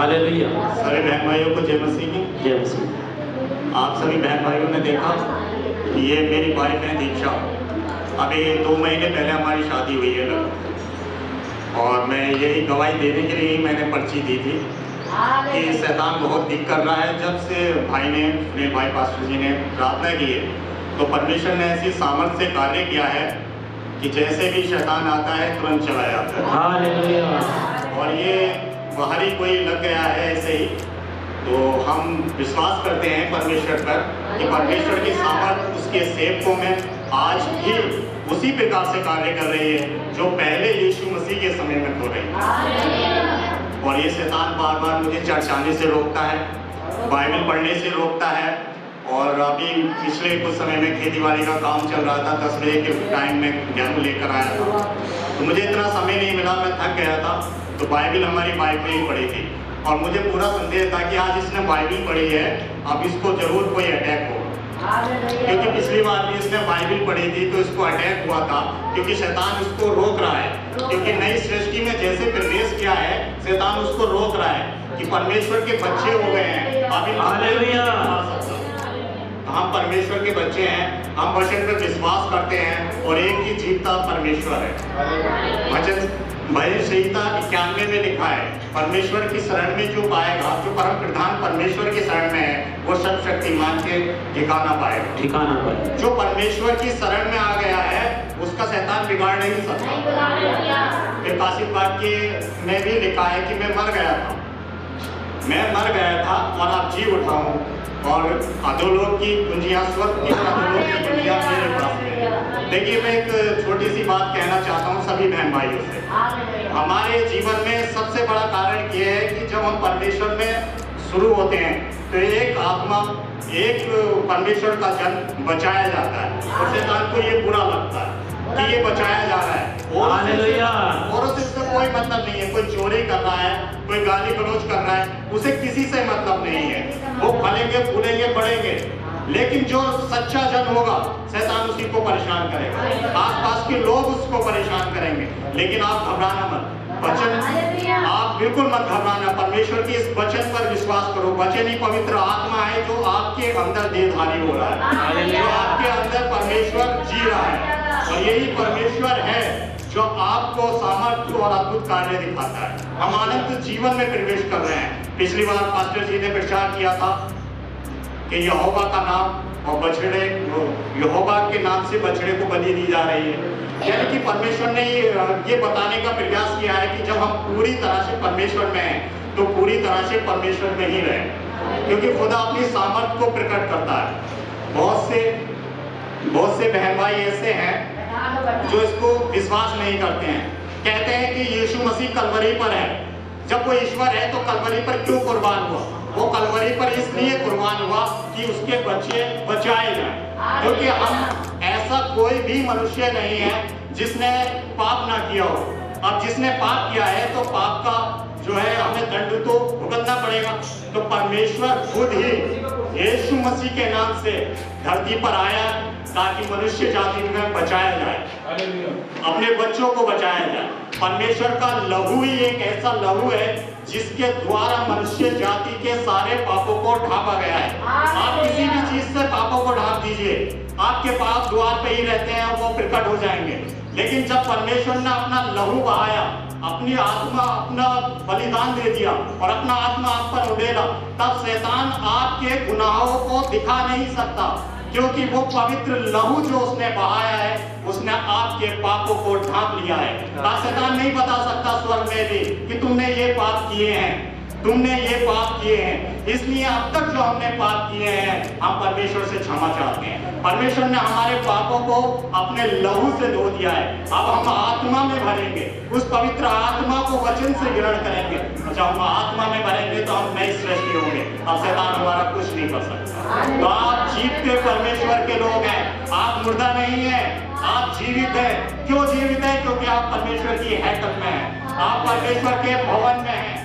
Hallelujah. सारे बहन भाइयों को जय मसीह की। जय मसीह। आप सभी बहन भाइयों ने देखा कि ये मेरी वाइफ है दीक्षा। अभी 2 महीने पहले हमारी शादी हुई है लोग, और मैं यही गवाही देने के लिए ही मैंने पर्ची दी थी कि शैतान बहुत दिक्कत कर रहा है। जब से भाई ने, मेरे भाई पास्टर जी ने प्रार्थना की है, तो परमेश्वर ने ऐसी सामर्थ्य से कार्य किया है कि जैसे भी शैतान आता है तुरंत चला जाता है। हालेलुया। और ये बाहरी कोई लग गया है ऐसे ही, तो हम विश्वास करते हैं परमेश्वर पर कि परमेश्वर की सामर्थ्य उसके सेवकों में आज भी उसी प्रकार से कार्य कर रही है जो पहले यीशु मसीह के समय में हो रही है। और ये शैतान बार बार मुझे चर्च आने से रोकता है, बाइबल पढ़ने से रोकता है। और अभी पिछले कुछ समय में खेतीबाड़ी का काम चल रहा था, 10 बजे के टाइम में गेहूँ लेकर आया था, तो मुझे इतना समय नहीं मिला, मैं थक गया था। तो बाइबल हमारी बाइक में ही पड़ी थी, और मुझे पूरा संदेह था कि आज इसने बाइबल पढ़ी है, अब इसको जरूर कोई अटैक होगा। क्योंकि पिछली बार भी इसने बाइबल पढ़ी थी तो इसको अटैक हुआ था, क्योंकि शैतान उसको रोक रहा है। क्योंकि नई सृष्टि में जैसे प्रवेश किया है, शैतान उसको रोक रहा है कि परमेश्वर के बच्चे हो गए हैं, अभी हालेलुया। हम परमेश्वर के बच्चे हैं, हम वचन पर विश्वास करते हैं, और एक ही जीवता परमेश्वर है। वचन भजन संहिता 91 में लिखा है, परमेश्वर की शरण में जो पाएगा, जो परम प्रधान परमेश्वर की शरण में है, वो सर्वशक्तिमान के ठिकाना पाएगा। ठिकाना पाएगा। जो परमेश्वर की शरण में आ गया है उसका शैतान बिगाड़ नहीं सकता। प्रकाशित वाक्य में भी लिखा है कि मैं मर गया था और अब जी उठा हूँ, और अधोलोक की कुंजियां, स्वर्ग की अधोलोक की कुंजियां मेरे पास में। देखिए, मैं एक छोटी सी बात कहना चाहता हूँ सभी बहन भाइयों से। हमारे जीवन में सबसे बड़ा कारण ये है कि जब हम परमेश्वर में शुरू होते हैं तो एक आत्मा, एक परमेश्वर का जन बचाया जाता है, और शैतान को ये बुरा लगता है कि ये बचाया जा रहा है। और उससे कोई मतलब नहीं है, कोई चोरी कर रहा है, कोई गाली गलौज कर रहा है, उसे किसी से मतलब नहीं है। वो फलेंगे, फूलेंगे, बढ़ेंगे, लेकिन जो सच्चा जन होगा शैतान उसी को परेशान करेगा, आसपास के लोग उसको परेशान करेंगे। लेकिन आप घबराना मत, वचन आप बिल्कुल मत घबराना, परमेश्वर के इस वचन पर विश्वास करो। वचन ही पवित्र आत्मा है जो आपके अंदर देहधारी हो रहा है, जो आपके अंदर परमेश्वर जी रहा है, और यही परमेश्वर है जो आपको सामर्थ्य और अद्भुत कार्य दिखाता है। हम अनंत जीवन में प्रवेश कर रहे हैं। पिछली बार पास्टर जी ने प्रचार किया था कि यहोवा का नाम और बछड़े, यहोवा के नाम से बछड़े को बलि दी जा रही है। यानी कि परमेश्वर ने ये बताने का प्रयास किया है कि जब हम पूरी तरह से परमेश्वर में हैं तो पूरी तरह से परमेश्वर में ही रहें, क्योंकि खुदा अपनी सामर्थ्य को प्रकट करता है। बहुत से बहन भाई ऐसे हैं जो इसको विश्वास नहीं करते हैं, कहते हैं कि यीशु मसीह कलवरी पर है। जब वो ईश्वर है तो कलवरी पर क्यों कुर्बान हुआ? वो कलवरी पर इसलिए कुर्बान हुआ कि उसके बच्चे बचाए जाएं, क्योंकि हम ऐसा कोई भी मनुष्य नहीं है जिसने पाप ना किया हो। अब जिसने पाप किया है तो पाप का जो है हमें दंड तो भुगतना पड़ेगा। तो परमेश्वर खुद ही यीशु मसीह के नाम से धरती पर आया ताकि मनुष्य जाति में बचाया जाए, अपने बच्चों को बचाया जाए। परमेश्वर का लहू ही एक ऐसा लहू है जिसके द्वारा मनुष्य जाति के सारे पापों को ढांपा गया है। आप किसी भी चीज से पापों को ढांप दीजिए, आपके पाप द्वार पे ही रहते हैं, वो प्रकट हो जाएंगे। लेकिन जब परमेश्वर ने अपना लहू बहाया, अपनी आत्मा, अपना बलिदान दे दिया और अपना आत्मा आप पर उड़ेला, तब शैतान आपके गुनाहों को दिखा नहीं सकता, क्योंकि वो पवित्र लहू जो उसने बहाया है उसने आपके पापों को ढांप लिया है। शैतान नहीं बता सकता स्वर्ग में भी कि तुमने ये पाप किए हैं, तुमने ये पाप किए हैं। इसलिए अब तक जो हमने पाप किए हैं हम परमेश्वर से क्षमा चाहते हैं। परमेश्वर ने हमारे पापों को अपने लहू से धो दिया है। अब हम आत्मा में भरेंगे, उस पवित्र आत्मा को वचन से ग्रहण करेंगे। जब हम आत्मा में भरेंगे तो हम नई सृष्टि होंगे, अब शैतान हमारा कुछ नहीं कर सकता। तो आप जीवते परमेश्वर के लोग हैं, आप मुर्दा नहीं है, आप जीवित हैं। क्यों जीवित है? क्योंकि आप परमेश्वर की हैकल में हैं, आप परमेश्वर के भवन में हैं।